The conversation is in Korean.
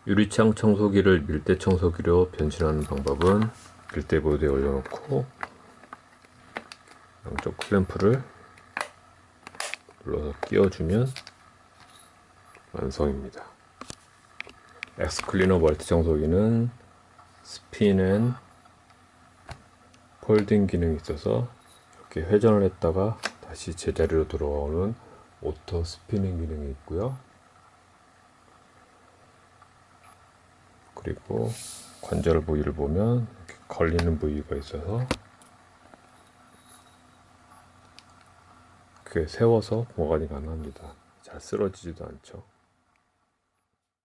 유리창 청소기를 밀대 청소기로 변신하는 방법은 밀대보드에 올려놓고 양쪽 클램프를 눌러서 끼워주면 완성입니다. 엑스클리너 멀티 청소기는 스핀 앤 폴딩 기능이 있어서 이렇게 회전을 했다가 다시 제자리로 돌아오는 오토 스피닝 기능이 있고요. 그리고 관절 부위를 보면 이렇게 걸리는 부위가 있어서 그게 세워서 보관이 가능합니다. 잘 쓰러지지도 않죠.